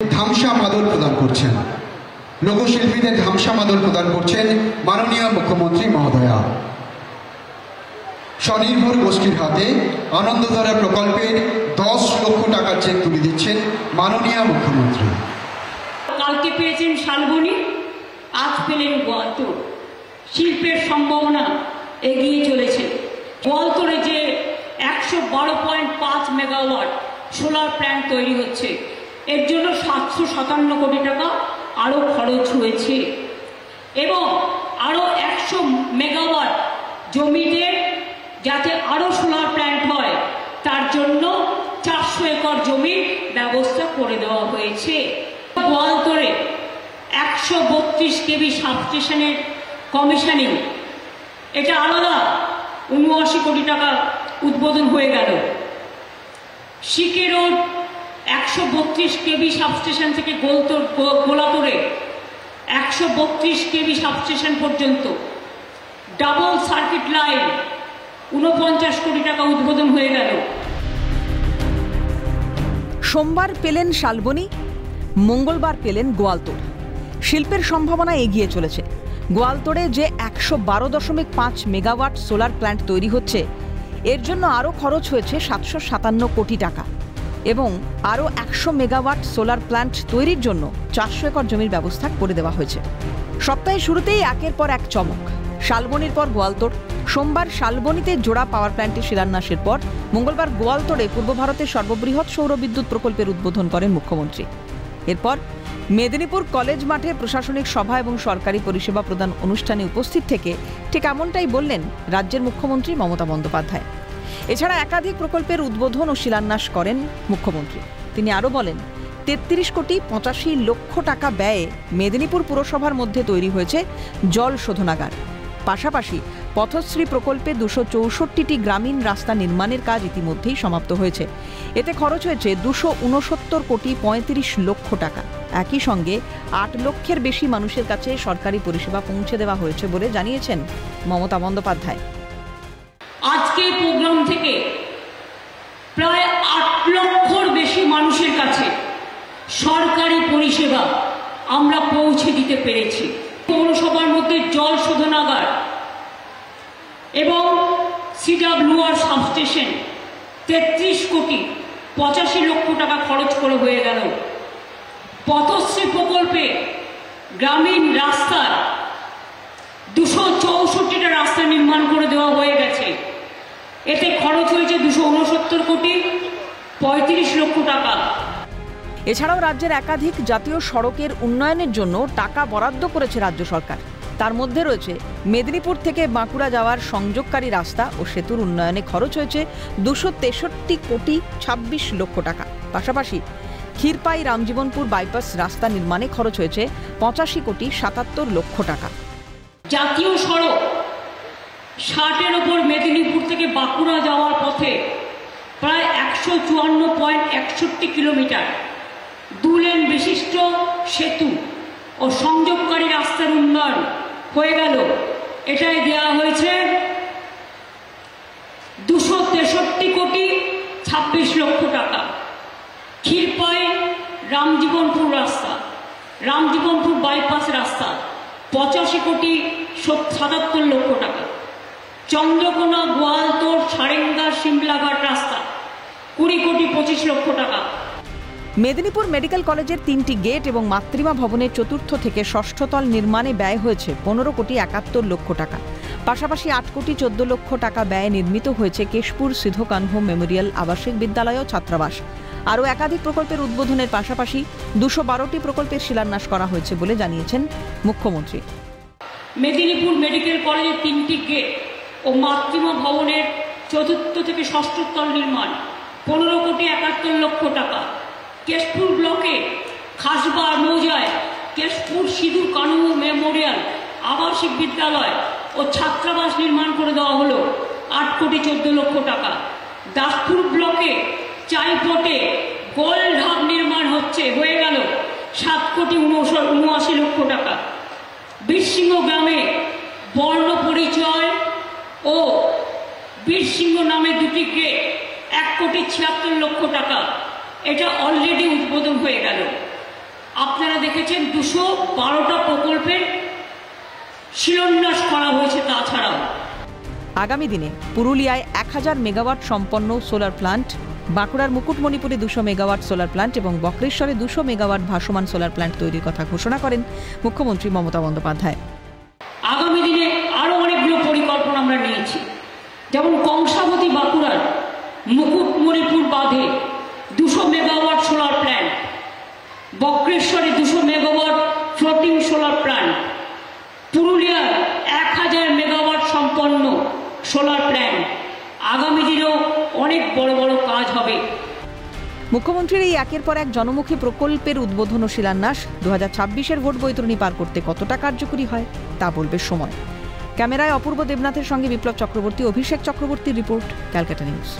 ধামসা মাদল প্রদান করছেন, লোকশিল্পীদের ধামসা মাদল প্রদান করছেন মাননীয় মুখ্যমন্ত্রী মহোদয়া। স্বনির্ভর গোষ্ঠীর হাতে আনন্দধারা প্রকল্পের 10 লক্ষ টাকার চেক তুলে দিচ্ছেন মাননীয় মুখ্যমন্ত্রী। কালকে পেয়েছেন শালবনী, আজ পেলেন গোয়ালতোড়। শিল্পের সম্ভাবনা এগিয়ে চলেছে। গোয়ালতোড়ে যে 112.5 মেগাওয়াট সোলার প্ল্যান্ট তৈরি হচ্ছে, এর জন্য 757 কোটি টাকা আরও খরচ হয়েছে এবং আরও 100 মেগাওয়াট জমিতে যাতে আরও সোলার প্ল্যান্ট হয় তার জন্য 400 একর জমির ব্যবস্থা করে দেওয়া হয়েছে। গোয়ালতোড়ে 132 কেভি সাবস্টেশনের কমিশনিং, এটা আলাদা 79 কোটি টাকা উদ্বোধন হয়ে গেল। সিকে রোড 132 কেভি সাবস্টেশন থেকে গোলাতোড়ে 132 কেভি সাবস্টেশন পর্যন্ত ডাবল সার্কিট লাইন 49 কোটি টাকা উদ্বোধন হয়ে গেল। সোমবার পেলেন শালবনী, মঙ্গলবার পেলেন গোয়ালতোড়। শিল্পের সম্ভাবনা এগিয়ে চলেছে। গোয়ালতোড়ে যে 112.5 মেগাওয়াট সোলার প্ল্যান্ট তৈরি হচ্ছে, এর জন্য আরও খরচ হয়েছে 757 কোটি টাকা এবং আরও 100 মেগাওয়াট সোলার প্ল্যান্ট তৈরির জন্য 400 একর জমির ব্যবস্থা করে দেওয়া হয়েছে। সপ্তাহের শুরুতেই একের পর এক চমক। শালবনীর পর গোয়ালতোড়। সোমবার শালবনীতে জোড়া পাওয়ার প্ল্যান্টের শিলান্যাসের পর মঙ্গলবার গোয়ালতোড়ে পূর্ব ভারতের সর্ববৃহৎ সৌরবিদ্যুৎ প্রকল্পের উদ্বোধন করেন মুখ্যমন্ত্রী। এরপর মেদিনীপুর কলেজ মাঠে প্রশাসনিক সভা এবং সরকারি পরিষেবা প্রদান অনুষ্ঠানে উপস্থিত থেকে ঠিক এমনটাই বললেন রাজ্যের মুখ্যমন্ত্রী মমতা বন্দ্যোপাধ্যায়। এছাড়া একাধিক প্রকল্পের উদ্বোধন ও শিলান্যাস করেন মুখ্যমন্ত্রী। তিনি আরও বলেন, 33 কোটি 85 লক্ষ টাকা ব্যয়ে মেদিনীপুর পুরসভার মধ্যে তৈরি হয়েছে জল শোধনাগার। পাশাপাশি পথশ্রী প্রকল্পে 264টি গ্রামীণ রাস্তা নির্মাণের কাজ ইতিমধ্যেই সমাপ্ত হয়েছে। এতে খরচ হয়েছে 269 কোটি 35 লক্ষ টাকা। একই সঙ্গে 8 লক্ষের বেশি মানুষের কাছে সরকারি পরিষেবা পৌঁছে দেওয়া হয়েছে বলে জানিয়েছেন মমতা বন্দ্যোপাধ্যায়। আজকে প্রোগ্রাম থেকে প্রায় 8 লক্ষর বেশি মানুষের কাছে সরকারি পরিষেবা আমরা পৌঁছে দিতে পেরেছি। পৌরসভার মধ্যে জল শোধনাগার এবং সিডব্লিউআর সাবস্টেশন 33 কোটি 85 লক্ষ টাকা খরচ করে হয়ে গেল। পথশ্রী প্রকল্পে গ্রামীণ রাস্তার 264টা রাস্তা নির্মাণ করে দেওয়া হয়ে গেছে। এতে খরচ হয়েছে 269 কোটি 35 লক্ষ টাকা। এছাড়াও রাজ্যের একাধিক জাতীয় সড়কের উন্নয়নের জন্য টাকা বরাদ্দ করেছে রাজ্য সরকার। তার মধ্যে রয়েছে মেদিনীপুর থেকে বাঁকুড়া যাওয়ার সংযোগকারী রাস্তা ও সেতুর উন্নয়নে খরচ হয়েছে 263 কোটি 26 লক্ষ টাকা। পাশাপাশি ক্ষীরপাই রামজীবনপুর বাইপাস রাস্তা নির্মাণে খরচ হয়েছে 85 কোটি 77 লক্ষ টাকা। জাতীয় সড়ক 60-এর ওপর মেদিনীপুর থেকে বাঁকুড়া যাওয়ার পথে প্রায় 154.61 কিলোমিটার 2 লেন বিশিষ্ট সেতু ও সংযোগকারী রাস্তার উন্নয়ন হয়ে গেল। এটাই দেওয়া হয়েছে 263 কোটি 26 লক্ষ টাকা। ক্ষীরপাই রামজীবনপুর রাস্তা, রামজীবনপুর বাইপাস রাস্তা 85 কোটি 77 লক্ষ টাকা। চন্দ্রকোনা গোয়ালতোড় সারেঙ্গা সিমলাঘাট রাস্তা 20 কোটি 25 লক্ষ টাকা। মেদিনীপুর মেডিকেল কলেজের 3টি গেট এবং মাতৃমা ভবনের 4র্থ থেকে 6ষ্ঠ তল নির্মাণে ব্যয় হয়েছে 15 কোটি 71 লক্ষ টাকা। পাশাপাশি 8 কোটি 14 লক্ষ টাকা ব্যয়ে নির্মিত হয়েছে কেশপুর সিধো কানহো মেমোরিয়াল আবাসিক বিদ্যালয় ও ছাত্রাবাস। আরও একাধিক প্রকল্পের উদ্বোধনের পাশাপাশি 212টি প্রকল্পের শিলান্যাস করা হয়েছে বলে জানিয়েছেন মুখ্যমন্ত্রী। মেদিনীপুর মেডিকেল কলেজের 3টি গেট ও মাতৃমা ভবনের 4র্থ থেকে 6ষ্ঠ তল নির্মাণ 15 কোটি 71 লক্ষ টাকা। কেশপুর ব্লকে খাসবার মৌজায় কেশপুর সিধু কানহো মেমোরিয়াল আবাসিক বিদ্যালয় ও ছাত্রাবাস নির্মাণ করে দেওয়া হলো 8 কোটি 14 লক্ষ টাকা। দাসপুর ব্লকে চাইপটে গোল ঢাব নির্মাণ হয়ে গেল 7 কোটি 79 লক্ষ টাকা। বীরসিংহ গ্রামে বর্ণ পরিচয় ও বীরসিংহ নামে 2টি গেট 1 কোটি 76 লক্ষ টাকা। এটা অলরেডি উদ্বোধন হয়ে গেল। আপনারা দেখেছেন 212টা প্রকল্পের শিলান্যাস করা হয়েছে। তাছাড়াও আগামী দিনে পুরুলিয়ায় 1000 মেগাওয়াট সম্পন্ন সোলার প্ল্যান্ট, বাঁকুড়ার মুকুটমণিপুরে 200 মেগাওয়াট সোলার প্ল্যান্ট এবং বক্রেশ্বরে 200 মেগাওয়াট ভাসমান সোলার প্ল্যান্ট তৈরির কথা ঘোষণা করেন মুখ্যমন্ত্রী মমতা বন্দ্যোপাধ্যায়। আগামী দিনে আরও অনেকগুলো পরিকল্পনা আমরা নিয়েছি, যেমন কংসাবতী বাঁকুড়ার মুকুটমণিপুর বাঁধে 200 মেগাওয়াট সোলার প্ল্যান্ট, বক্রেশ্বরে 200 মেগাওয়াট ফ্লোটিং সোলার প্ল্যান্ট, পুরুলিয়ার 1000 মেগাওয়াট সম্পন্ন সোলার প্ল্যান্ট। আগামী দিনেও অনেক বড় বড় কাজ হবে। মুখ্যমন্ত্রীর এই একের পর এক জনমুখী প্রকল্পের উদ্বোধন ও শিলান্যাস 2026-এর ভোট বৈতরণী পার করতে কতটা কার্যকরী হয় তা বলবে সময়। ক্যামেরায় অপূর্ব দেবনাথের সঙ্গে বিপ্লব চক্রবর্তী, অভিষেক চক্রবর্তীর রিপোর্ট, ক্যালকাটা নিউজ।